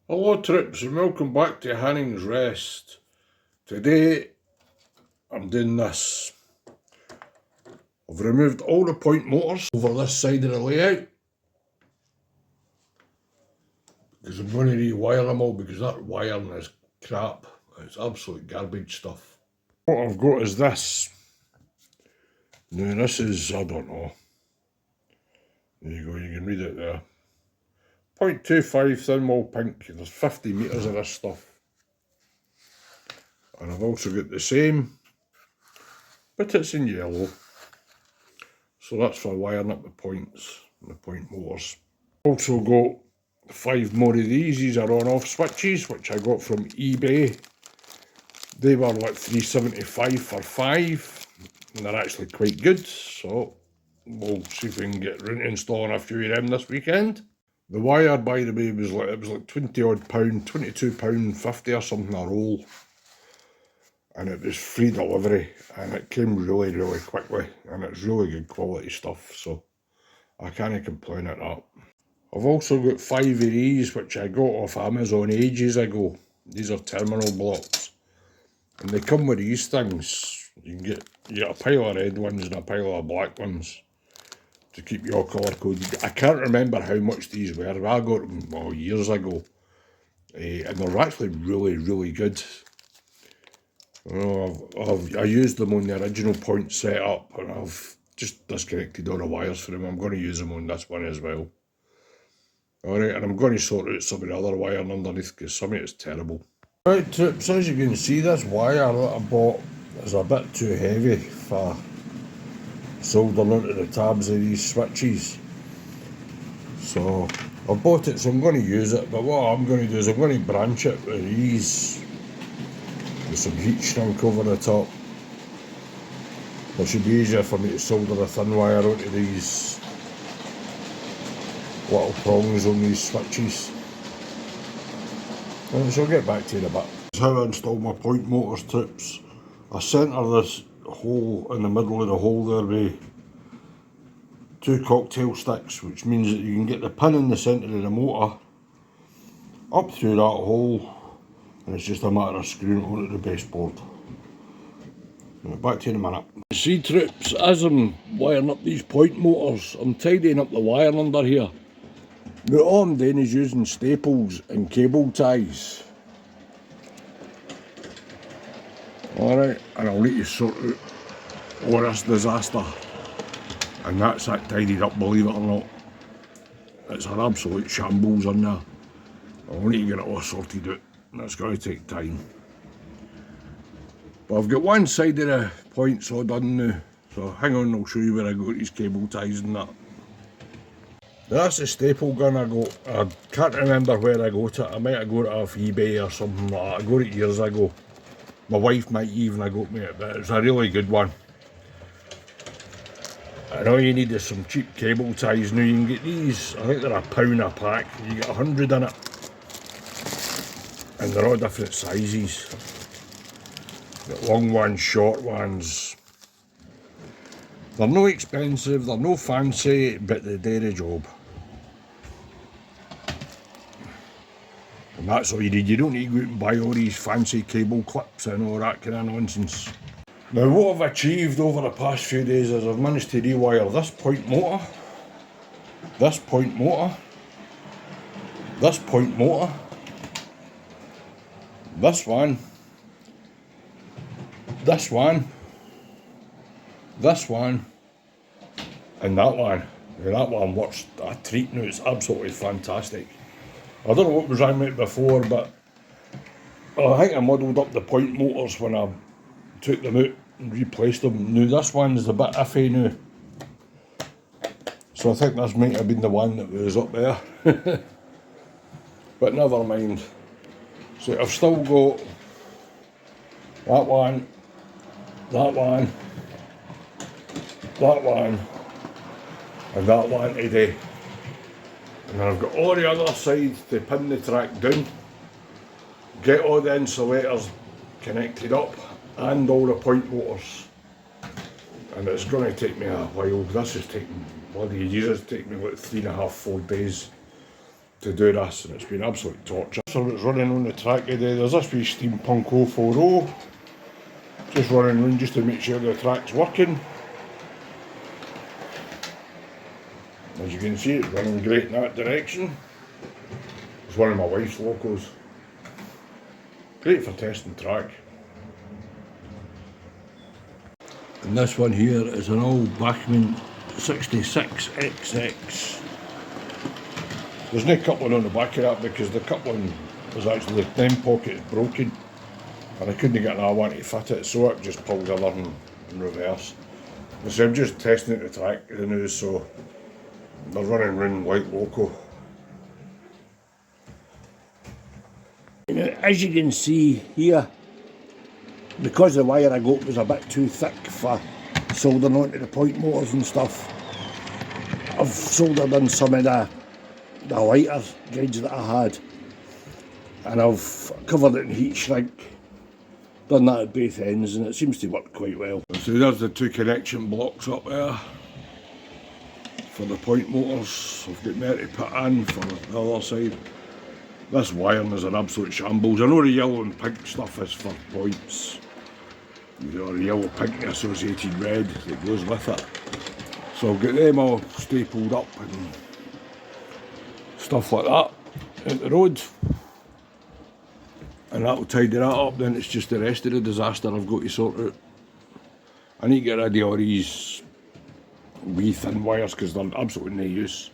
Hello troops and welcome back to Hanning's Rest. Today I'm doing this. I've removed all the point motors over this side of the layout because I'm going to rewire them all because that wiring is crap. It's absolute garbage stuff. What I've got is this. Now this is, I don't know. There you go, you can read it there. 0.25 thin wall pink. There's 50 metres of this stuff. And I've also got the same, but it's in yellow. So that's for wiring up the points and the point motors. Also got 5 more of these. These are on-off switches, which I got from eBay. They were like $3.75 for 5, and they're actually quite good. So we'll see if we can get round to installing a few of them this weekend. The wire, by the way, was like £20 odd, £22.50 or something a roll. And it was free delivery, and it came really quickly, and it's really good quality stuff, so I can't complain at that. I've also got 5 of these, which I got off Amazon ages ago. These are terminal blocks, and they come with these things. You get a pile of red ones and a pile of black ones to keep your colour coded. I can't remember how much these were. I got them years ago, and they're actually really good. I used them on the original point setup, and I've just disconnected all the wires for them. I'm going to use them on this one as well. Alright, and I'm going to sort out some of the other wiring underneath because some of it's terrible. Right troops, as you can see, this wire that I bought is a bit too heavy for soldering into the tabs of these switches. So I bought it, so I'm going to use it, but what I'm going to do is I'm going to branch it with these, with some heat shrink over the top. It should be easier for me to solder a thin wire onto these little prongs on these switches. So I'll get back to you in a bit. This is how I install my point motors troops. I centre this hole in the middle of the hole there with 2 cocktail sticks, which means that you can get the pin in the centre of the motor up through that hole, and it's just a matter of screwing it onto the baseboard. Back to you in a minute. See troops, as I'm wiring up these point motors, I'm tidying up the wire under here. Now all I'm doing is using staples and cable ties. Alright, and I'll need to sort out all this disaster. And that's it tidied up, believe it or not. It's an absolute shambles in there. I'll need to get it all sorted out, and it's going to take time. But I've got one side of the points all done now, so hang on, I'll show you where I got these cable ties and that. That's the staple gun I got. I can't remember where I got it. I might have got it off eBay or something like that. I got it years ago. My wife might even have got me it, but it's a really good one. And all you need is some cheap cable ties. Now you can get these, I think they're £1 a pack. You get 100 in it. And they're all different sizes. Got long ones, short ones. They're no expensive, they're no fancy, but they do the job. And that's all you need. You don't need to go out and buy all these fancy cable clips and all that kind of nonsense. Now what I've achieved over the past few days is I've managed to rewire this point motor, this point motor, this point motor, this one, this one, this one, and that one. Now that one works a treat now, it's absolutely fantastic. I don't know what was wrong with it before, but I think I muddled up the point motors when I took them out and replaced them. Now this one's a bit iffy now, so I think this might have been the one that was up there. But never mind. So I've still got that one, that one, that one, and that one today. And then I've got all the other sides to pin the track down, get all the insulators connected up, and all the point motors. And it's going to take me a while. This is taking bloody ages. It's taking me like 3.5, 4 days. to do this, and it's been absolute torture. So it's running on the track today. There's this wee Steampunk 040, just running around just to make sure the track's working. As you can see, it's running great in that direction. It's one of my wife's locos. Great for testing track. And this one here is an old Bachmann 66XX. There's no coupling on the back of that because the coupling was actually, the name pocket is broken and I couldn't get another one to fit it, so it just pulled everything in reverse. And so I'm just testing it the track now, so they're running round white loco. As you can see here, because the wire I got was a bit too thick for soldering onto the point motors and stuff, I've soldered in some of the lighter gauge that I had, and I've covered it in heat shrink, done that at both ends, and it seems to work quite well. So there's the two connection blocks up there for the point motors. I've got more to put in for the other side. This wiring is an absolute shambles. I know the yellow and pink stuff is for points, or yellow, pink, associated red that goes with it. So I've got them all stapled up and stuff like that at the road, and that'll tidy that up. Then it's just the rest of the disaster I've got to sort out. I need to get rid of all these wee thin wires because they're absolutely no use.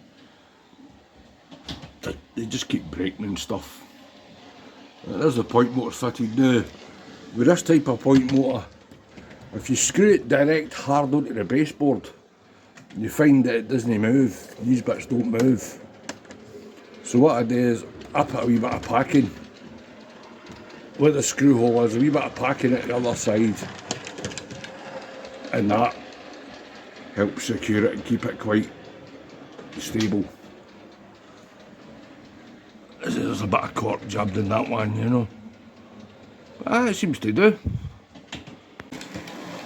They just keep breaking and stuff. And there's the point motor fitted now. With this type of point motor, if you screw it direct hard onto the baseboard, you find that it doesn't move. These bits don't move. So what I do is I put a wee bit of packing where the screw hole is, a wee bit of packing at the other side, and that helps secure it and keep it quite stable. There's a bit of cork jabbed in that one, you know. It seems to do.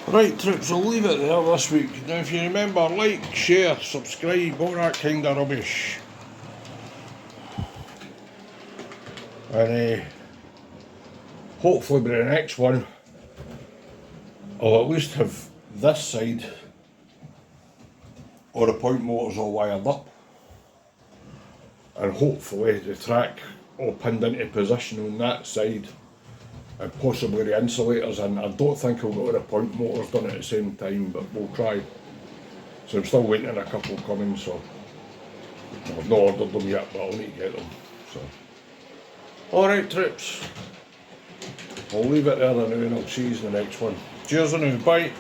Right, troops, I'll leave it there this week. Now if you remember, like, share, subscribe, all that kind of rubbish. And hopefully by the next one, I'll at least have this side or the point motors all wired up. And hopefully the track all pinned into position on that side, and possibly the insulators, and I don't think I'll get the point motors done at the same time, but we'll try. So I'm still waiting on a couple coming, so I've not ordered them yet, but I'll need to get them. So, alright troops, I'll leave it there now and I'll see you in the next one. Cheers and bye.